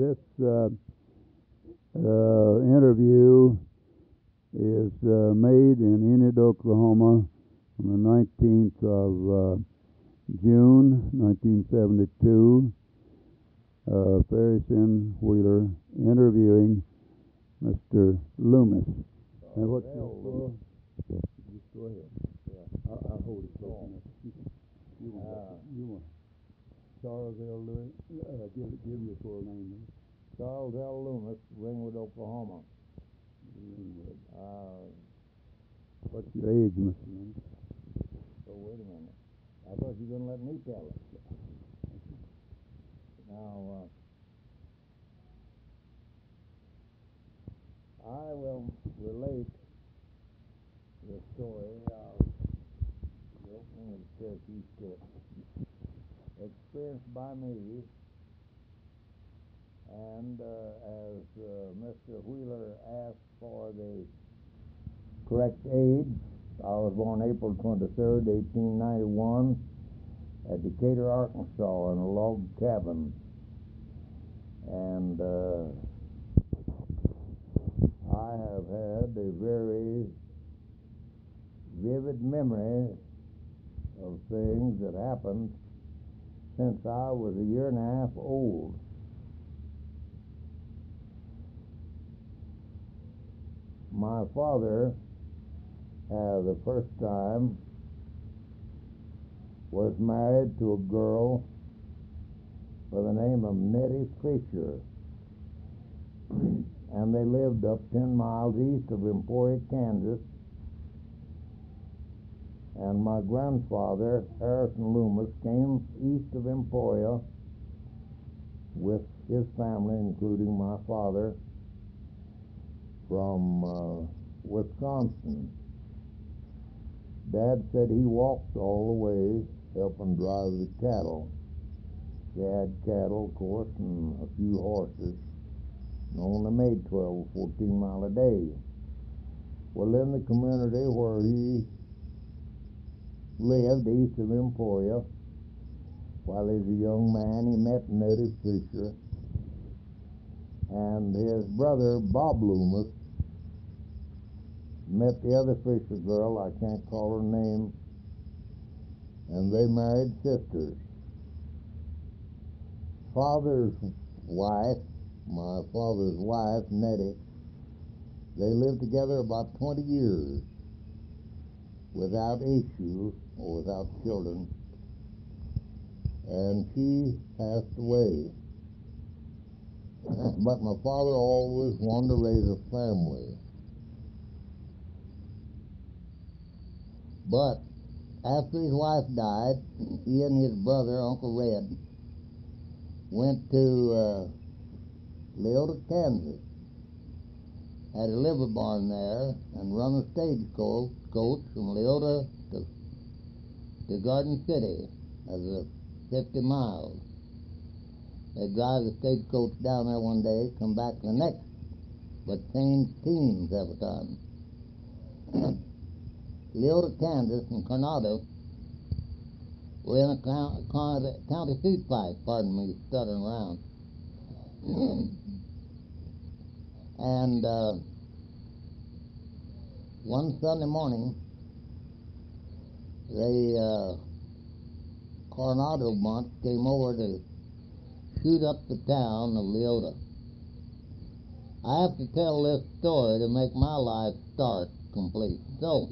This interview is made in Enid, Oklahoma on the 19th of June, 1972. Ferris N. Wheeler interviewing Mr. Loomis. And what's your Just go ahead. Yeah. I'll hold it close enough. You want Charles L. Loomis? Give your full name. Charles L. Loomis, Ringwood, Oklahoma. Ringwood. What's What's your age, Mr. Loomis? Oh, wait a minute. I thought you were going to let me tell it. Now, I will relate the story of the opening of the Cherokee Strip, experienced by me, and as Mr. Wheeler asked for the correct age, I was born April 23rd, 1891, at Decatur, Arkansas, in a log cabin. And I have had a very vivid memory of things that happened since I was a year and a half old. My father, the first time, was married to a girl by the name of Nettie Fisher, and they lived up 10 miles east of Emporia, Kansas. And my grandfather, Harrison Loomis, came east of Emporia with his family, including my father, from Wisconsin. Dad said he walked all the way helping drive the cattle. They had cattle, of course, and a few horses, and only made 12 or 14 miles a day. Well, in the community where he lived, east of Emporia, while he was a young man, he met Nettie Fisher, and his brother, Bob Loomis, met the other Fisher girl, I can't call her name, and they married sisters. Father's wife, my father's wife, Nettie, they lived together about 20 years without issue or without children, and she passed away. But my father always wanted to raise a family. But after his wife died, he and his brother, Uncle Red, went to Leota, Kansas, had a liver barn there, and run a stagecoach from Leota to Garden City, as a 50 miles. They drive the stagecoach down there one day, come back the next, but change teams every time. Leota, Kansas, and Coronado were in a county seat fight, pardon me stuttering around. And one Sunday morning, the Coronado bunch came over to shoot up the town of Leota. I have to tell this story to make my life start complete. So,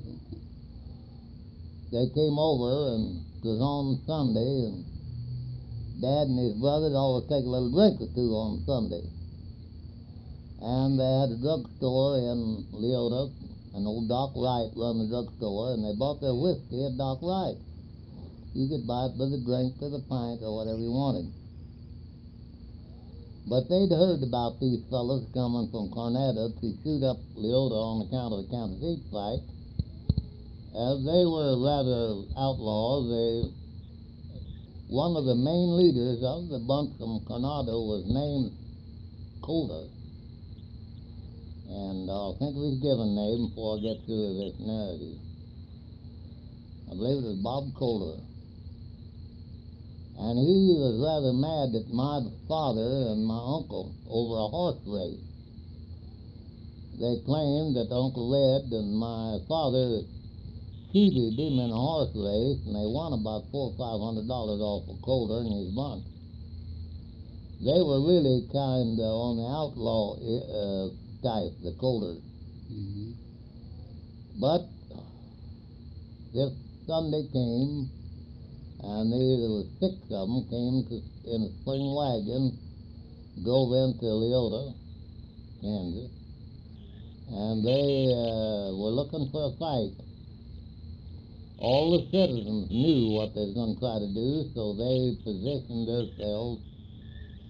they came over, and it was on Sunday, and Dad and his brother always take a little drink or two on Sunday. And they had a drugstore in Leota, and old Doc Wright run the drugstore, and they bought their whiskey at Doc Wright. You could buy it by the drink or the pint or whatever you wanted. But they'd heard about these fellows coming from Coronado to shoot up Leota on account of the county seat fight. As they were rather outlaws, one of the main leaders of the bunch from Coronado was named Coulter. And I'll think of his given name before I get through this narrative. I believe it was Bob Coulter. And he was rather mad at my father and my uncle over a horse race. They claimed that Uncle Red and my father cheated him in a horse race, and they won about $400 or $500 off of Coulter and his bunch. They were really kind of on the outlaw type, the Coulters. Mm-hmm. But this Sunday came, and there was 6 of them came in a spring wagon, drove into Leota, Kansas, and they were looking for a fight. All the citizens knew what they was going to try to do, so they positioned themselves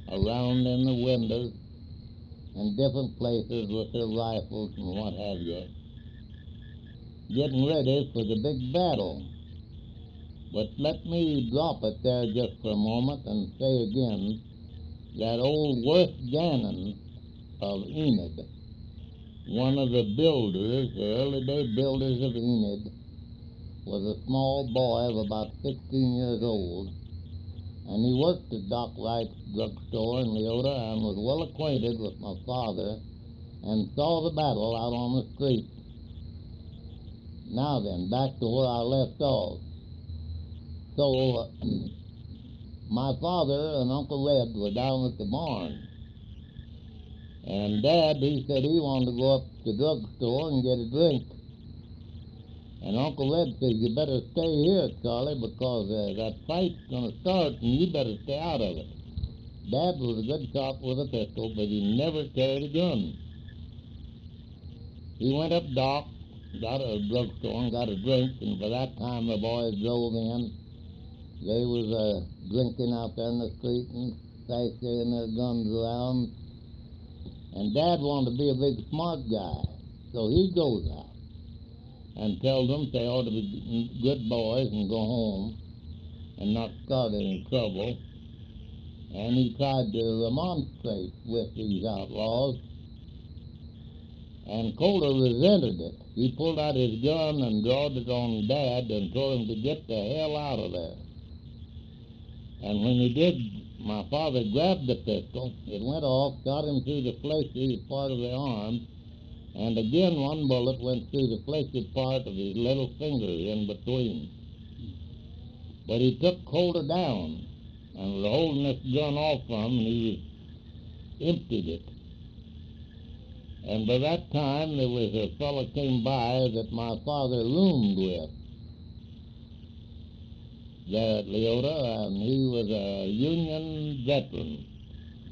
around in the windows and different places with their rifles and what have you, getting ready for the big battle. But let me drop it there just for a moment and say again that old Worth Gannon of Enid, one of the builders, the early day builders of Enid, was a small boy of about 16 years old, and he worked at Doc Wright's drugstore in Leota and was well acquainted with my father and saw the battle out on the street. Now then, back to where I left off. So, my father and Uncle Red were down at the barn, and Dad, he said he wanted to go up to the drugstore and get a drink. And Uncle Red said, you better stay here, Charlie, because that fight's going to start, and you better stay out of it. Dad was a good shot with a pistol, but he never carried a gun. He went up Doc, got a drugstore and got a drink, and by that time the boys drove in. They was drinking out there in the street and sashaying their guns around. And Dad wanted to be a big smart guy, so he goes out and tells them they ought to be good boys and go home and not start any trouble. And he tried to remonstrate with these outlaws, and Coulter resented it. He pulled out his gun and drawed it on Dad and told him to get the hell out of there. And when he did, my father grabbed the pistol. It went off, shot him through the fleshy part of the arm, and again one bullet went through the fleshy part of his little finger in between. But he took Coulter down and was holding this gun off from him, and he emptied it. And by that time, there was a fellow came by that my father roomed with there at Leota, and he was a Union veteran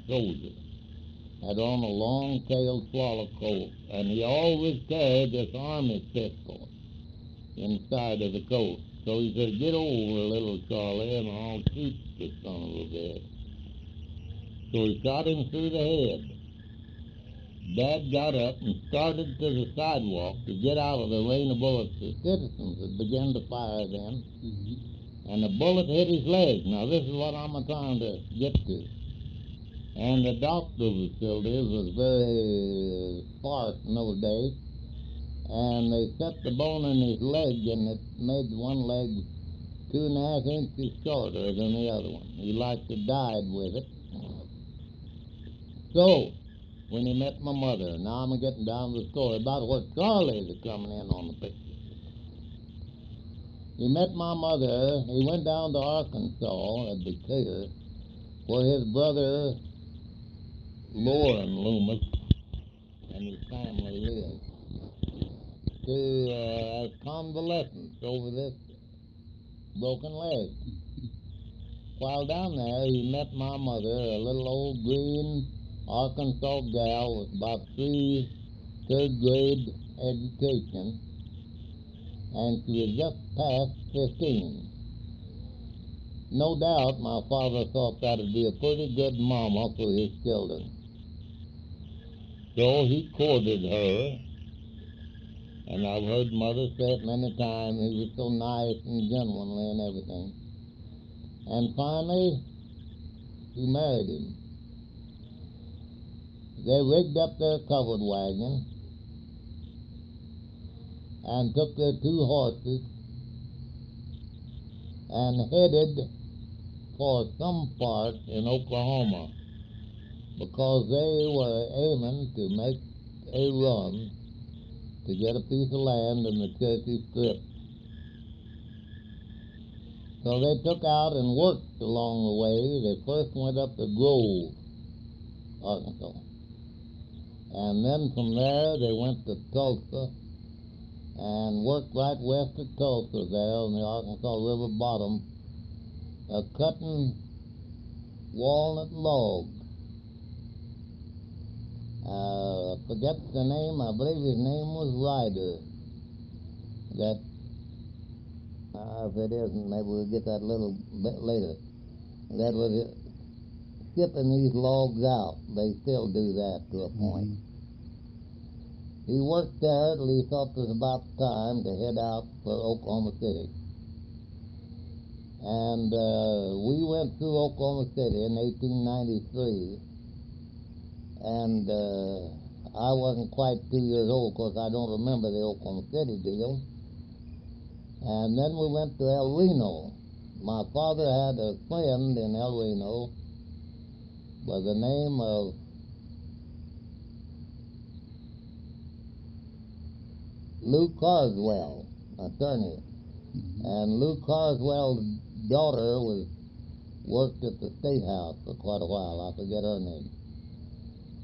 soldier. Had on a long-tailed swallow coat, and he always carried this army pistol inside of the coat. So he said, get over, little Charlie, and I'll shoot the son of a bitch. So he shot him through the head. Dad got up and started to the sidewalk to get out of the rain of bullets. The citizens had begun to fire then, and the bullet hit his leg. Now, this is what I'm trying to get to. And the doctor facilities was very sparse in those days, and they set the bone in his leg, and it made one leg 2.5 inches shorter than the other one. He liked to died with it. So, when he met my mother, now I'm getting down to the story about where Charlie's coming in on the picture. He met my mother. He went down to Arkansas at Decatur, where his brother Lauren Loomis and his family lived, to convalescence over this broken leg. While down there, he met my mother, a little old green Arkansas gal with about 3 third-grade education, and she was just past 15. No doubt my father thought that would be a pretty good mama for his children. So he courted her, and I've heard Mother say it many times, he was so nice and gentlemanly and everything. And finally, she married him. They rigged up their covered wagon and took their 2 horses and headed for some part in Oklahoma because they were aiming to make a run to get a piece of land in the Cherokee Strip. So they took out and worked along the way. They first went up to Grove, Arkansas. And then from there they went to Tulsa and worked right west of Tulsa there on the Arkansas River bottom, cutting walnut logs. I forget the name. I believe his name was Ryder. That, if it isn't, maybe we'll get that a little bit later. That was shipping these logs out. They still do that to a point. He worked there till he thought it was about time to head out for Oklahoma City. And we went through Oklahoma City in 1893. And I wasn't quite 2 years old, because I don't remember the Oklahoma City deal. And then we went to El Reno. My father had a friend in El Reno by the name of Lou Carswell, attorney. And Lou Carswell's daughter worked at the State House for quite a while. I forget her name.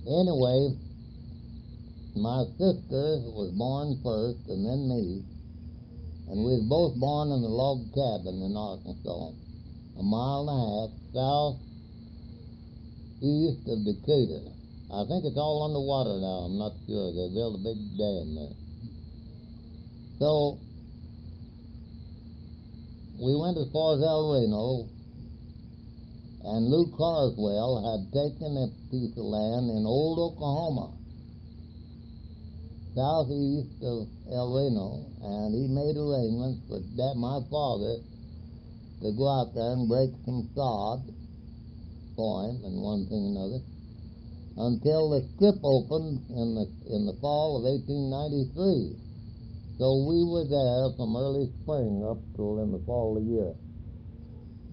Anyway, my sister was born first, and then me. And we was both born in a log cabin in Arkansas, a mile and a half southeast of Decatur. I think it's all underwater now. I'm not sure. They built a big dam there. So we went as far as El Reno, and Lou Carswell had taken a piece of land in old Oklahoma, southeast of El Reno, and he made arrangements for my father to go out there and break some sod for him and one thing and another until the strip opened in the fall of 1893. So we were there from early spring up till in the fall of the year.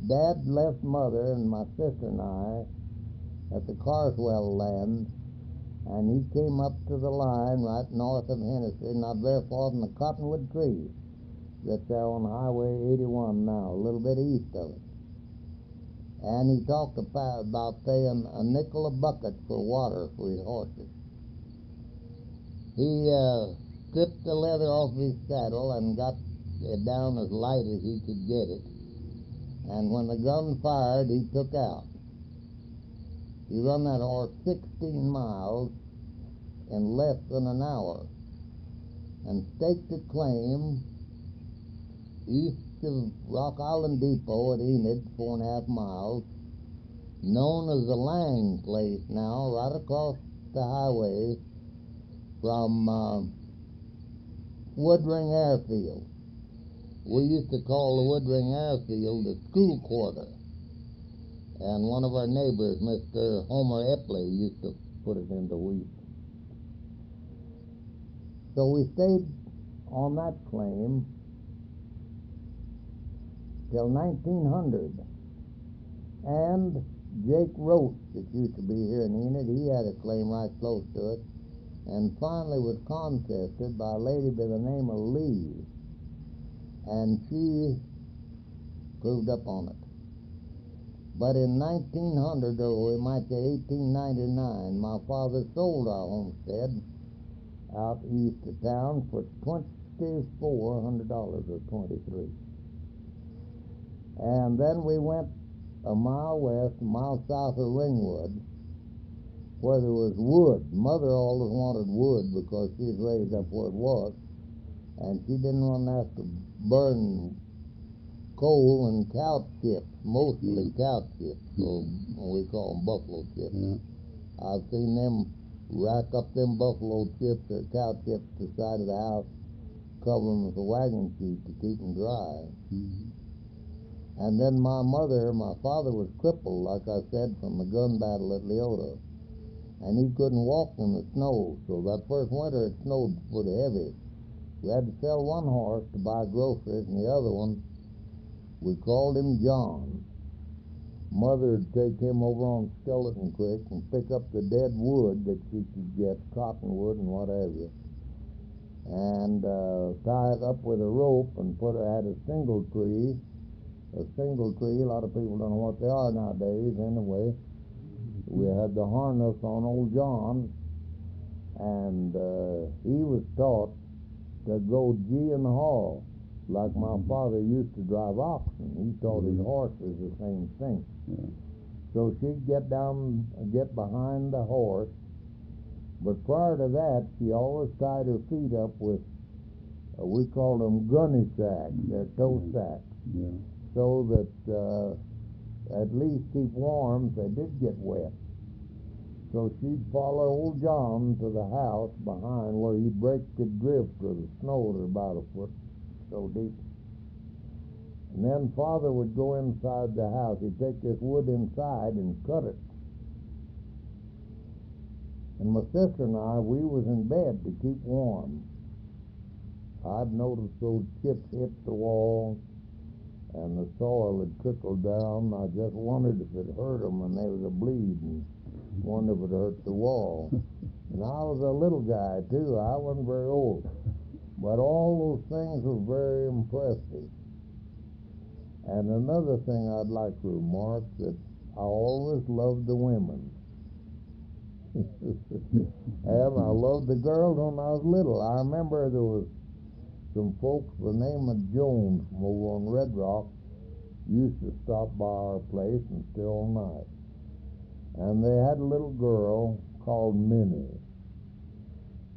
Dad left Mother and my sister and I at the Carswell land, and he came up to the line right north of Hennessy, not very far from the cottonwood trees that's there on Highway 81 now, a little bit east of it. And he talked about paying a nickel a bucket for water for his horses. He stripped the leather off his saddle and got it down as light as he could get it. And when the gun fired, he took out. He run that horse 16 miles in less than an hour and staked a claim east of Rock Island Depot at Enid, 4.5 miles, known as the Lang Place now, right across the highway from Woodring Airfield. We used to call the Woodring Airfield the school quarter. And one of our neighbors, Mr. Homer Epley, used to put it into wheat. So we stayed on that claim till 1900. And Jake Roach, that used to be here in Enid, he had a claim right close to it, and finally was contested by a lady by the name of Lee, and she proved up on it. But in 1900, or we might say 1899, my father sold our homestead out east of town for $2,400 or $23. And then we went a mile west, a mile south of Ringwood, where there was wood. Mother always wanted wood because she was raised up where it was, and she didn't want to have to burn coal and couch chips, mostly couch chips, so we call them buffalo chips. I've seen them rack up them buffalo chips or couch chips to the side of the house, cover them with a wagon sheet to keep them dry. And then my father was crippled, like I said, from the gun battle at Leota, and he couldn't walk in the snow, so that first winter it snowed pretty heavy. We had to sell one horse to buy groceries, and the other one, we called him John. Mother would take him over on Skeleton Creek and pick up the dead wood that she could get, cottonwood and what have you, and tie it up with a rope and put it at a single tree. A single tree, a lot of people don't know what they are nowadays. Anyway, we had the harness on old John, and he was taught to go gee in the hall, like my father used to drive oxen. He taught his horses the same thing. Yeah. So she'd get behind the horse, but prior to that, she always tied her feet up with, we call them gunny sacks, they're toe sacks, Yeah. so that at least keep warm if they did get wet. So she'd follow old John to the house behind where he'd break the drift of the snow to about a foot so deep. And then Father would go inside the house. He'd take this wood inside and cut it. And my sister and I, we was in bed to keep warm. I'd noticed those chips hit the wall and the soil had trickled down. I just wondered if it hurt them and there was a bleed, and wondered if it hurt the wall. And I was a little guy too. I wasn't very old. But all those things were very impressive. And another thing I'd like to remark, that I always loved the women. And I loved the girls when I was little. I remember there was some folks by the name of Jones from over on Red Rock used to stop by our place and stay all night. And they had a little girl called Minnie.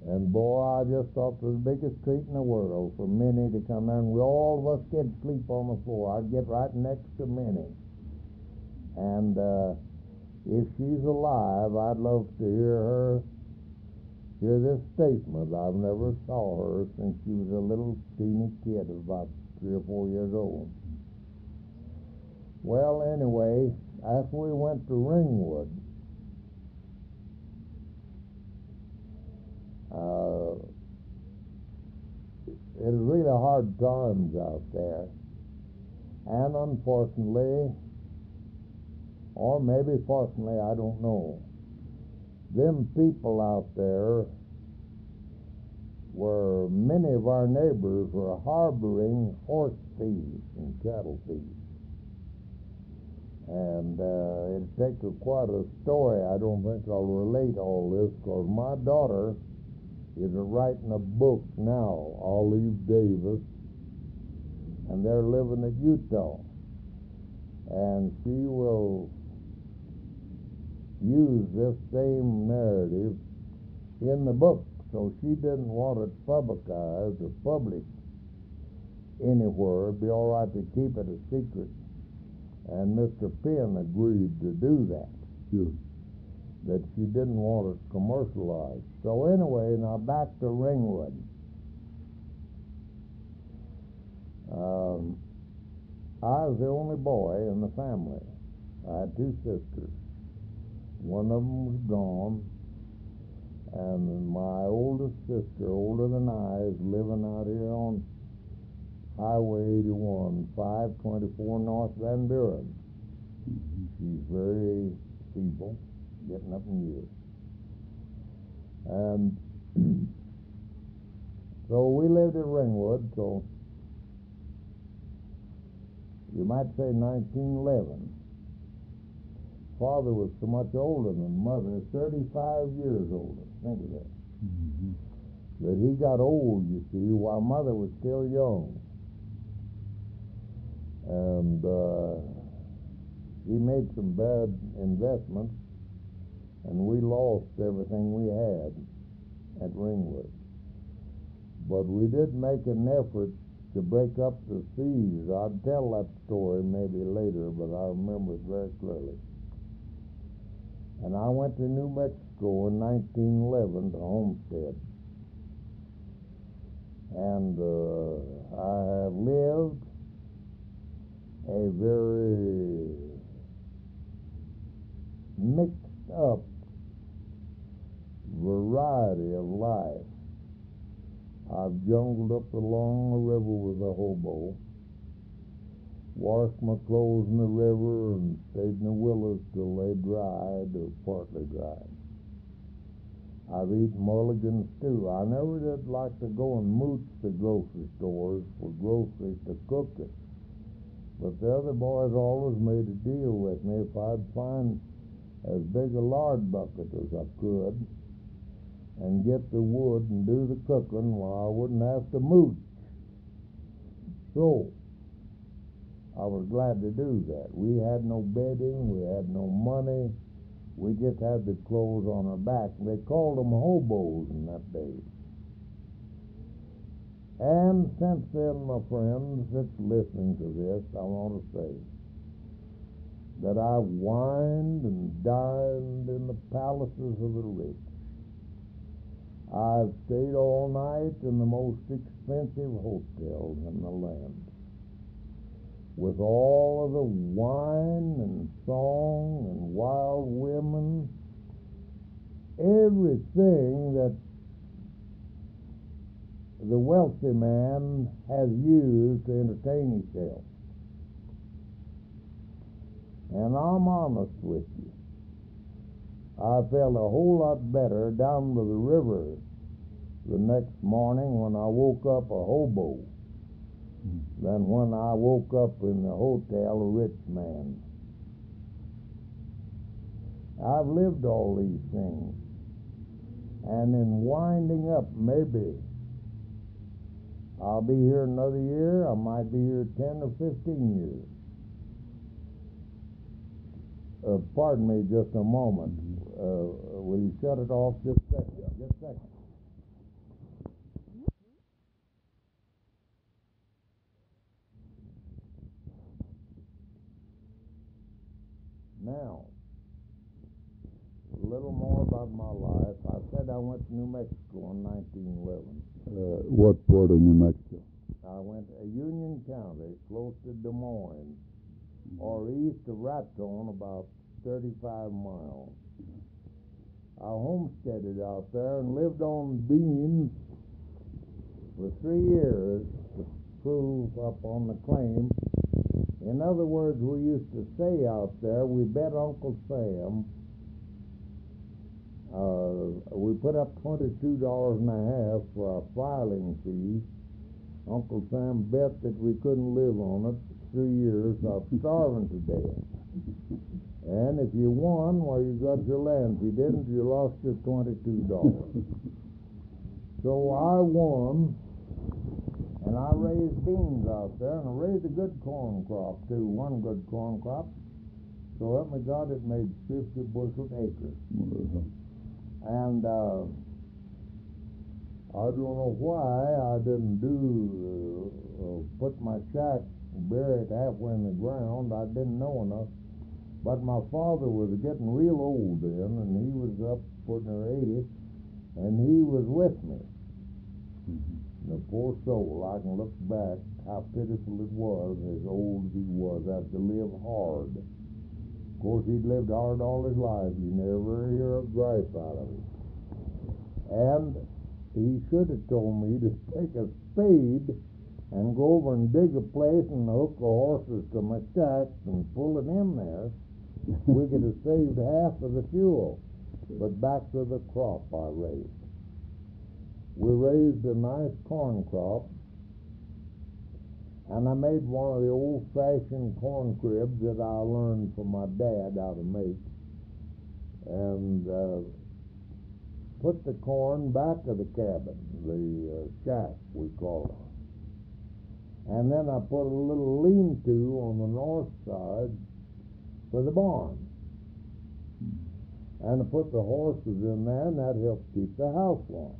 And boy, I just thought it was the biggest treat in the world for Minnie to come in. We all of us kids sleep on the floor. I'd get right next to Minnie. And if she's alive, I'd love to hear this statement. I've never saw her since she was a little teeny kid of about 3 or 4 years old. Well, anyway, after we went to Ringwood, it was really hard times out there. And unfortunately, or maybe fortunately, I don't know, them people out there were, many of our neighbors were harboring horse thieves and cattle thieves. And it'd take quite a story. I don't think I'll relate all this, because my daughter is writing a book now, Olive Davis, and they're living at Utah. And she will use this same narrative in the book. So she didn't want it publicized or published anywhere. It'd be all right to keep it a secret. And Mr. Penn agreed to do that. Sure. That she didn't want it commercialized. So anyway, now back to Ringwood. I was the only boy in the family. I had 2 sisters. One of them was gone, and my oldest sister, older than I, is living out here on Highway 81, 524 North Van Buren. She's very feeble, getting up in years. And so we lived in Ringwood, so you might say 1911. Father was so much older than Mother, 35 years older. Think of that. Mm-hmm. But he got old, you see, while Mother was still young. And he made some bad investments, and we lost everything we had at Ringwood. But we did make an effort to break up the thieves. I'll tell that story maybe later, but I remember it very clearly. And I went to New Mexico in 1911 to Homestead. And I have lived a very mixed up variety of life. I've jungled up along the river with a hobo. washed my clothes in the river, and stayed in the willows till they dried or partly dried. I've eaten mulligans too. I never did like to go and mooch the grocery stores for groceries to cook it. But the other boys always made a deal with me if I'd find as big a lard bucket as I could and get the wood and do the cooking, well, I wouldn't have to mooch. So I was glad to do that. We had no bedding, we had no money. We just had the clothes on our back. They called them hobos in that day. And since then, my friends, that's listening to this, I want to say that I've wined and dined in the palaces of the rich. I've stayed all night in the most expensive hotels in the land, with all of the wine and song and wild women, everything that the wealthy man has used to entertain himself. And I'm honest with you, I felt a whole lot better down by the river the next morning when I woke up a hobo than when I woke up in the hotel a rich man. I've lived all these things, and in winding up, maybe I'll be here another year, I might be here 10 or 15 years. Pardon me just a moment. Will you shut it off just a second? Just a second. Now, a little more about my life. I said I went to New Mexico in 1911. What part of New Mexico? I went to Union County, close to Des Moines, or east of Raton, about 35 miles. I homesteaded out there and lived on beans for 3 years to prove up on the claim. In other words, we used to say out there, we bet Uncle Sam. We put up $22.50 for our filing fee. Uncle Sam bet that we couldn't live on it for 3 years. I was starving to death. And if you won, well, you got your land. If you didn't, you lost your $22. So I won, and I raised beans out there, and I raised a good corn crop, too, one good corn crop. So help me God, it made 50 bushel acres. And I don't know why I didn't put my shack, bury it halfway in the ground. I didn't know enough. But my father was getting real old then, and he was up putting her 80, and he was with me. The poor soul, I can look back how pitiful it was, as old as he was, had to live hard. Of course, he'd lived hard all his life. You never hear a gripe out of him. And he should have told me to take a spade and go over and dig a place and hook the horses to my shack and pull it in there. We could have saved half of the fuel. But back to the crop I raised. We raised a nice corn crop, and I made one of the old-fashioned corn cribs that I learned from my dad how to make, and put the corn back of the cabin, the shack we call it. And then I put a little lean-to on the north side for the barn. And I put the horses in there, and that helped keep the house warm.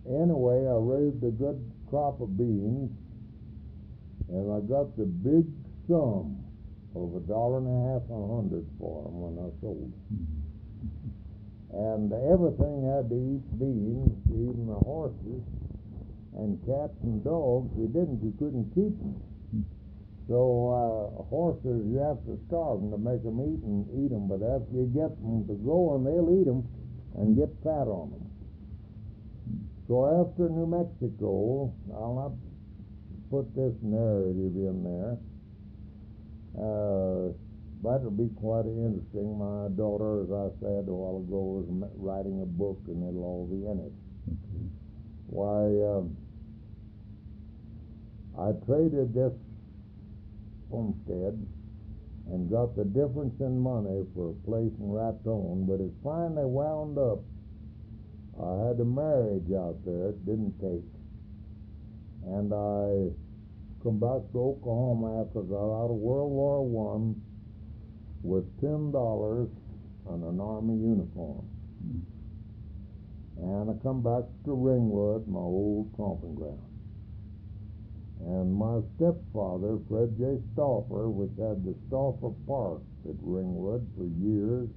Anyway, I raised a good crop of beans, and I got the big sum of $1.50 a hundred for them when I sold them. And everything had to eat beans, even the horses, and cats and dogs. You couldn't keep them. So horses, you have to starve them to make them eat them. But after you get them to going, they'll eat them and get fat on them. So after New Mexico, I'll not put this narrative in there. But it'll be quite interesting. My daughter, as I said a while ago, is writing a book, and it'll all be in it. Okay. Why, I traded this homestead and got the difference in money for a place in Raton, but it finally wound up. I had a marriage out there. It didn't take. And I come back to Oklahoma after I got out of World War I with $10 and an Army uniform. And I come back to Ringwood, my old stomping ground. And my stepfather, Fred J. Stauffer, which had the Stauffer Park at Ringwood for years,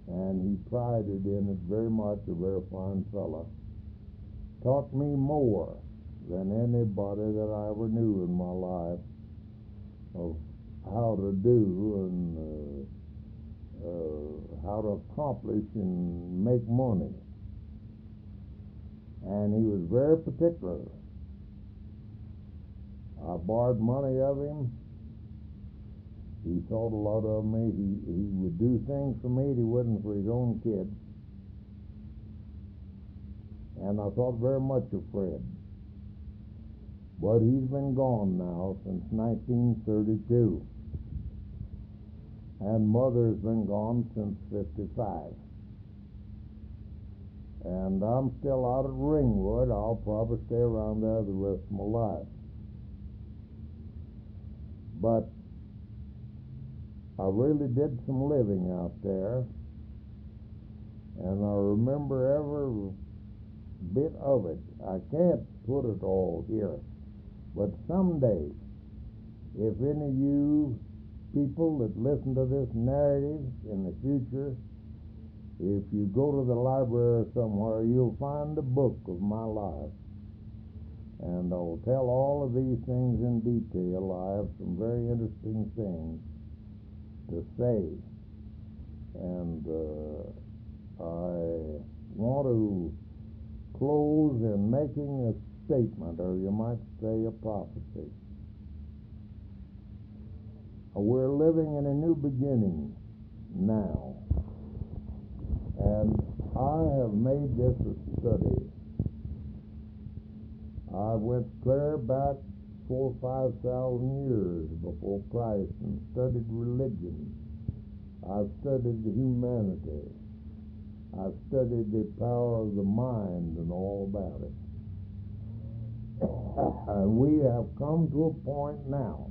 and he prided in it very much, a very fine fella, taught me more than anybody that I ever knew in my life of how to do and how to accomplish and make money. And he was very particular. I borrowed money of him. He thought a lot of me. He would do things for me that he wouldn't for his own kids. And I thought very much of Fred. But he's been gone now since 1932. And Mother's been gone since 55. And I'm still out at Ringwood. I'll probably stay around there the rest of my life. But I really did some living out there, and I remember every bit of it. I can't put it all here, but someday, if any of you people that listen to this narrative in the future, if you go to the library somewhere, you'll find a book of my life. And I'll tell all of these things in detail. I have some very interesting things to say. And I want to close in making a statement, or you might say a prophecy. We're living in a new beginning now. And I have made this a study. I went clear back 4,000 or 5,000 years before Christ and studied religion. I've studied the humanity. I've studied the power of the mind and all about it. And we have come to a point now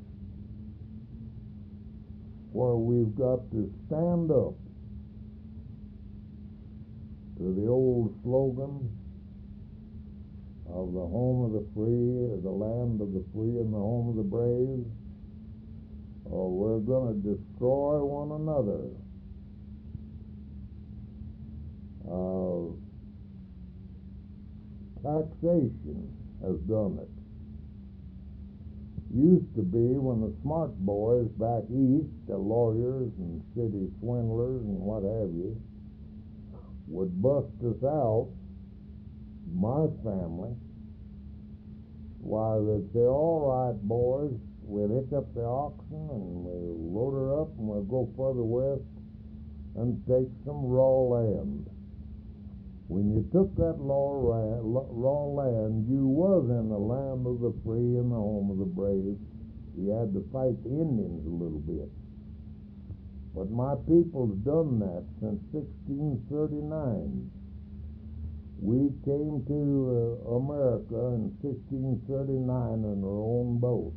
where we've got to stand up to the old slogan of the home of the free, the land of the free and the home of the brave, or we're going to destroy one another. Taxation has done it. Used to be when the smart boys back east, the lawyers and city swindlers and what have you, would bust us out, my family, why they'd say, all right, boys, we'll hitch up the oxen and we'll load her up and we'll go further west and take some raw land. When you took that raw land, you was in the land of the free and the home of the brave. You had to fight the Indians a little bit. But my people's done that since 1639. We came to America in 1639 in our own boat.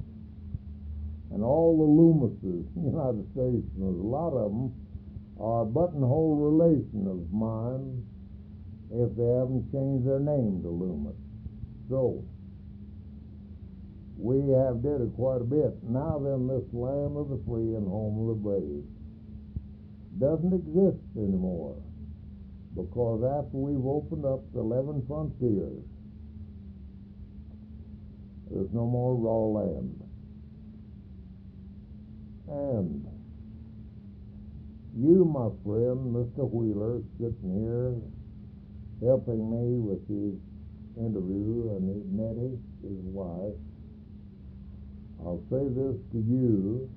And all the Loomises in the United States, and a lot of them are buttonhole relation of mine if they haven't changed their name to Loomis. So, we have did it quite a bit. Now then, this land of the free and home of the brave doesn't exist anymore, because after we've opened up the 11 frontiers, there's no more raw land. And you, my friend, Mr. Wheeler, sitting here helping me with his interview, and Nettie, his wife, I'll say this to you,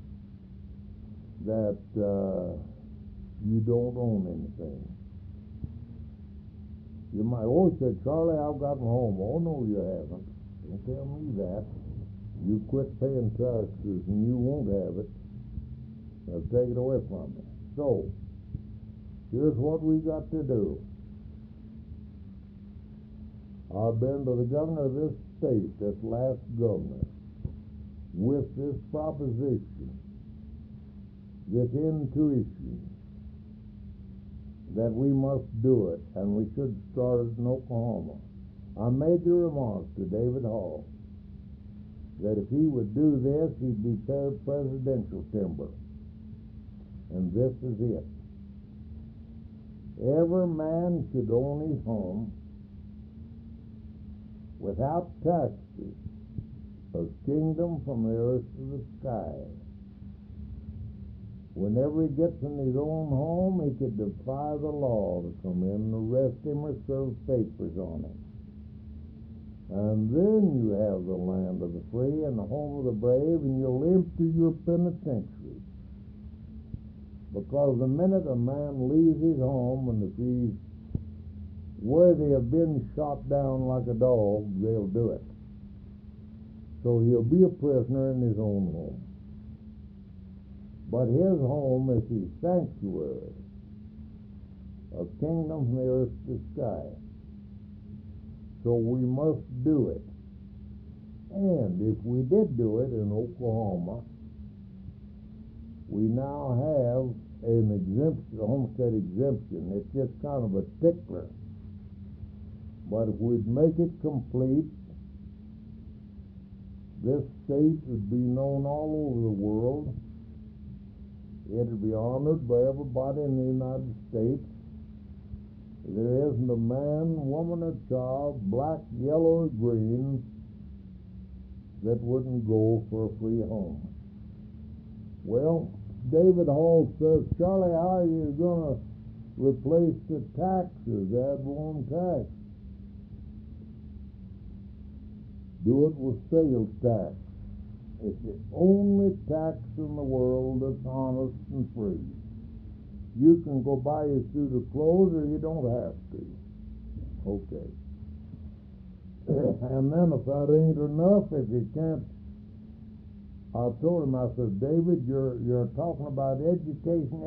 that you don't own anything. You might always say, Charlie, I've gotten home. Oh, no, you haven't. Don't tell me that. You quit paying taxes and you won't have it. They'll take it away from you. So, here's what we got to do. I've been to the governor of this state, this last governor, with this proposition, this intuition, that we must do it, and we should start it in Oklahoma. I made the remark to David Hall that if he would do this, he'd be presidential timber. And this is it. Every man should own his home without taxes, a kingdom from the earth to the sky. Whenever he gets in his own home, he could defy the law to come in and arrest him or serve papers on him. And then you have the land of the free and the home of the brave, and you'll empty your penitentiary. Because the minute a man leaves his home, and if he's worthy of being shot down like a dog, they'll do it. So he'll be a prisoner in his own home. But his home is his sanctuary, a kingdom from the earth to the sky. So we must do it. And if we did do it in Oklahoma, we now have an exemption, a homestead exemption. It's just kind of a tickler. But if we'd make it complete, this state would be known all over the world. It'd be honored by everybody in the United States. There isn't a man, woman, or child, black, yellow, or green, that wouldn't go for a free home. Well, David Hall says, Charlie, how are you going to replace the taxes, ad valorem tax? Do it with sales tax. It's the only tax in the world that's honest and free. You can go buy a suit of clothes or you don't have to. Okay. And then if that ain't enough, if you can't, I told him, I said, David, you're talking about education.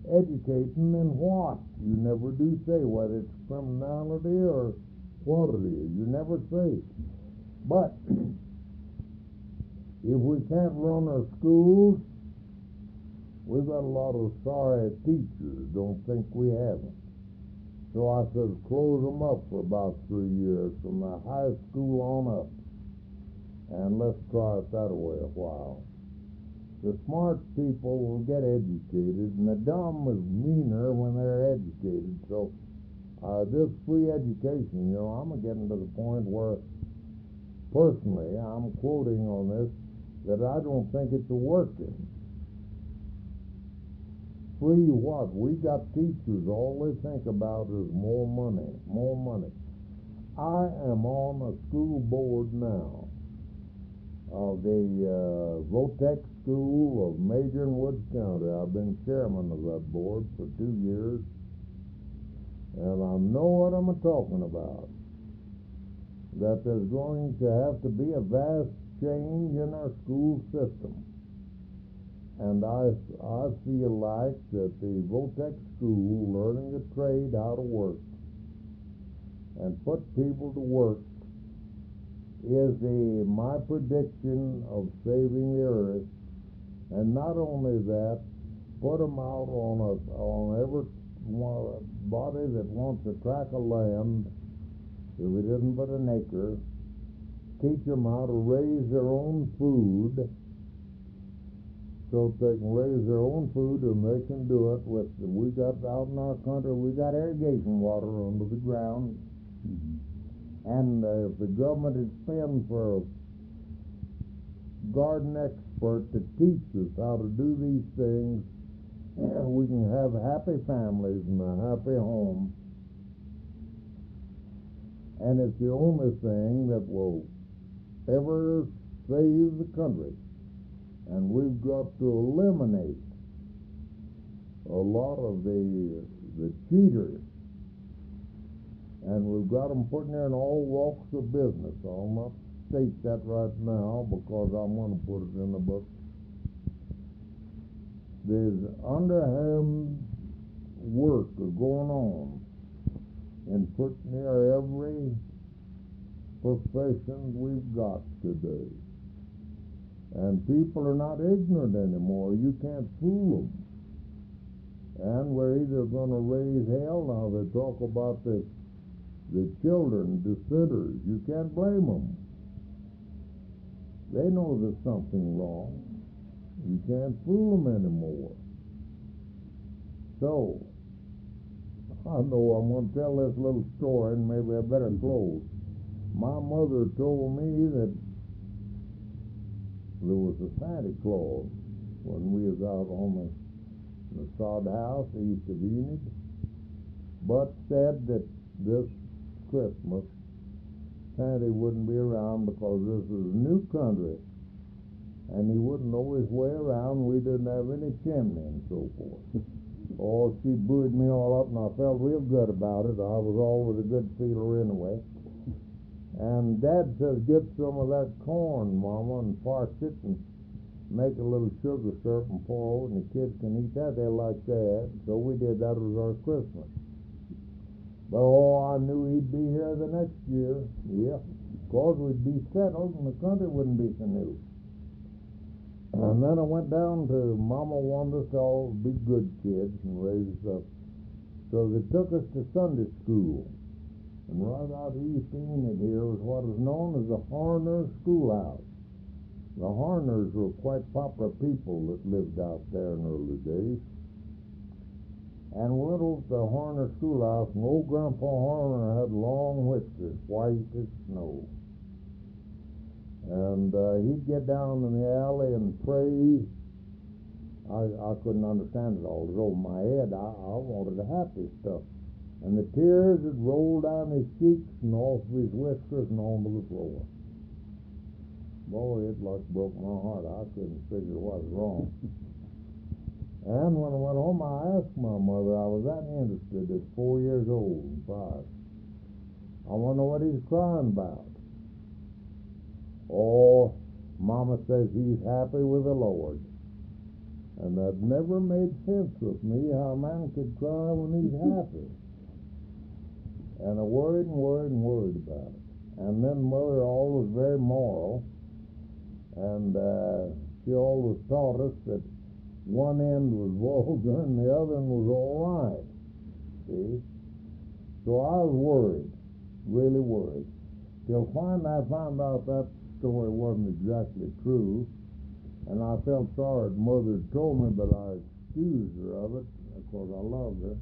Educating in what? You never do say whether it's criminality or what it is. You never say. But if we can't run our schools, we've got a lot of sorry teachers. Don't think we haven't. So I said, close them up for about 3 years from the high school on up. And let's try it that way a while. The smart people will get educated, and the dumb is meaner when they're educated. So this free education, I'm getting to the point where, personally, I'm quoting on this, that I don't think it's working. Free what? We got teachers, all they think about is more money, more money. I am on a school board now of the Votech School of Major and Woods County. I've been chairman of that board for 2 years, and I know what I'm talking about. That there's going to have to be a vast change in our school system. And I feel like that the Votech School, learning the trade, how to work, and put people to work, is my prediction of saving the earth. And not only that, put them out on every body that wants a tract of land, if it isn't but an acre, teach them how to raise their own food, so they can raise their own food, and they can do it with, we got out in our country, we got irrigation water under the ground. And if the government had spent for a garden expert to teach us how to do these things, we can have happy families and a happy home. And it's the only thing that will ever save the country. And we've got to eliminate a lot of the cheaters. And we've got them put in there in all walks of business. I'll not state that right now because I'm going to put it in the book. There's underhand work going on in pretty near every profession we've got today. And people are not ignorant anymore. You can't fool them. And we're either going to raise hell. Now they talk about the children, dissenters. You can't blame them. They know there's something wrong. You can't fool them anymore. So, I know I'm going to tell this little story, and maybe I better close. My mother told me that there was a Santa Claus when we was out on the sod house east of Enid, but said that this Christmas Santa wouldn't be around because this is a new country, and he wouldn't know his way around. We didn't have any chimney and so forth. Oh, she buoyed me all up, and I felt real good about it. I was always a good feeler anyway. And Dad says, get some of that corn, Mama, and parse it and make a little sugar syrup and pour over, and the kids can eat that. They like that. So we did that. It was our Christmas. But, I knew he'd be here the next year. Yeah, of course we'd be settled, and the country wouldn't be so new. And then I went down to Mama wanted us to all be good kids and raise us up. So they took us to Sunday school. And right out east Enid here was what is known as the Horner Schoolhouse. The Horners were quite popular people that lived out there in early days. And we went over to the Horner Schoolhouse, and old Grandpa Horner had long whiskers, white as snow. And he'd get down in the alley and pray. I couldn't understand it all. It was over my head. I wanted the happy stuff. And the tears would roll down his cheeks and off his whiskers and onto the floor. Boy, it like broke my heart. I couldn't figure what was wrong. And when I went home, I asked my mother, I was that interested at 4 years old and 5. I want to know what he's crying about. Oh, Mama says he's happy with the Lord. And that never made sense with me, how a man could cry when he's happy. And I worried and worried and worried about it. And then Mother always very moral, and she always taught us that one end was vulgar and the other end was all right. See? So I was worried, really worried. Till finally I found out that story wasn't exactly true, and I felt sorry that Mother told me, but I excused her of it because I loved her.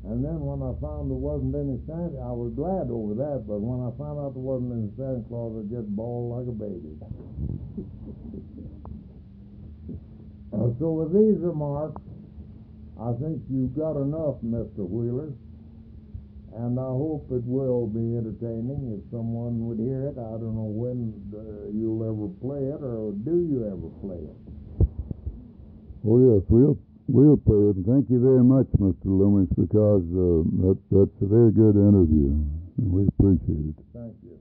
And then when I found there wasn't any Santa, I was glad over that, but when I found out there wasn't any Santa Claus, I just bawled like a baby. So with these remarks, I think you've got enough, Mr. Wheeler, and I hope it will be entertaining if someone would hear it. I don't know when you'll ever play it, or do you ever play it? Oh, yes, we'll play it. And thank you very much, Mr. Loomis, because that's a very good interview. We appreciate it. Thank you.